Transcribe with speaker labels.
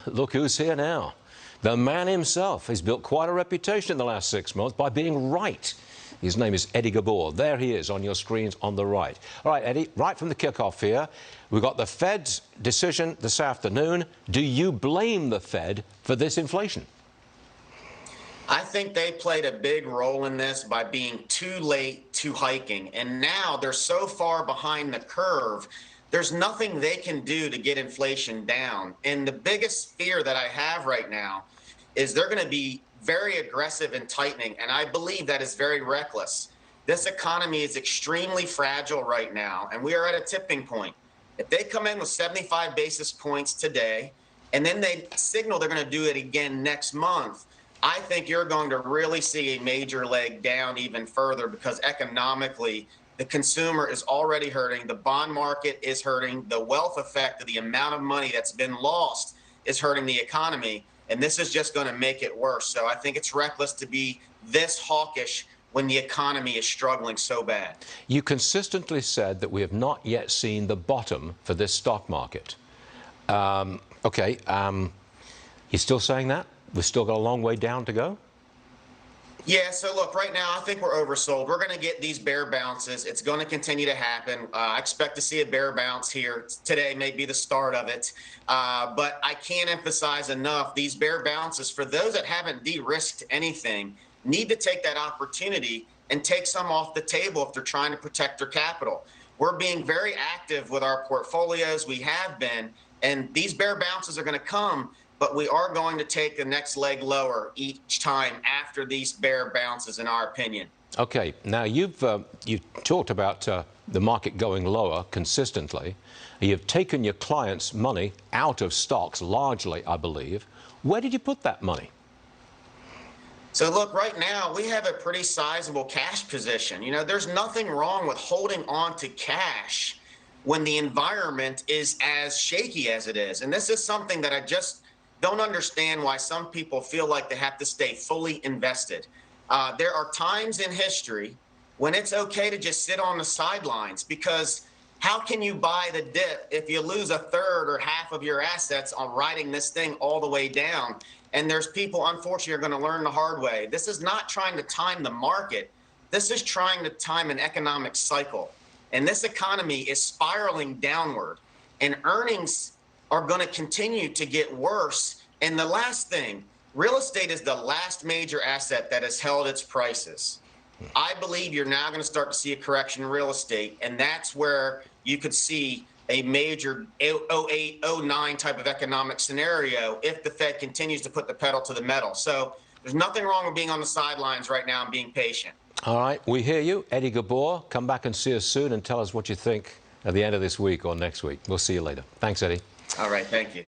Speaker 1: Look who's here now. The man himself has built quite a reputation in the last 6 months by being right. His name is Eddie Ghabour. There he is on your screens on the right. All right, Eddie, right from the kickoff here, we've got the Fed's decision this afternoon. Do you blame the Fed for this inflation?
Speaker 2: I think they played a big role in this by being too late to hiking. And now they're so far behind the curve, there's nothing they can do to get inflation down. And the biggest fear that I have right now is they're going to be very aggressive in tightening. And I believe that is very reckless. This economy is extremely fragile right now, and we are at a tipping point. If they come in with 75 basis points today, and then they signal they're going to do it again next month, I think you're going to really see a major leg down even further, because economically, the consumer is already hurting. The bond market is hurting. The wealth effect of the amount of money that's been lost is hurting the economy. And this is just going to make it worse. So I think it's reckless to be this hawkish when the economy is struggling so bad.
Speaker 1: You consistently said that we have not yet seen the bottom for this stock market. You're still saying that? We've still got a long way down to go?
Speaker 2: Yeah, so look, right now, I think we're oversold. We're going to get these bear bounces. It's going to continue to happen. I expect to see a bear bounce here. Today may be the start of it. But I can't emphasize enough, these bear bounces, for those that haven't de-risked anything, need to take that opportunity and take some off the table if they're trying to protect their capital. We're being very active with our portfolios. We have been. And these bear bounces are going to come, but we are going to take the next leg lower each time after these bear bounces, in our opinion. Okay,
Speaker 1: now you've talked about the market going lower consistently. You've taken your clients' money out of stocks largely, I believe. Where did you put that money?
Speaker 2: So look, right now we have a pretty sizable cash position. You know, there's nothing wrong with holding on to cash when the environment is as shaky as it is. And this is something that I just don't understand, why some people feel like they have to stay fully invested. There are times in history when it's okay to just sit on the sidelines, because how can you buy the dip if you lose a third or half of your assets on riding this thing all the way down? And there's people, unfortunately, are going to learn the hard way. This is not trying to time the market. This is trying to time an economic cycle. And this economy is spiraling downward, and earnings are going to continue to get worse. And the last thing, real estate is the last major asset that has held its prices. I believe you're now going to start to see a correction in real estate, and that's where you could see a major 08, 09 type of economic scenario if the Fed continues to put the pedal to the metal. So there's nothing wrong with being on the sidelines right now and being patient.
Speaker 1: All right, we hear you. Eddie Ghabour, come back and see us soon and tell us what you think at the end of this week or next week. We'll see you later. Thanks, Eddie.
Speaker 2: All right, thank you.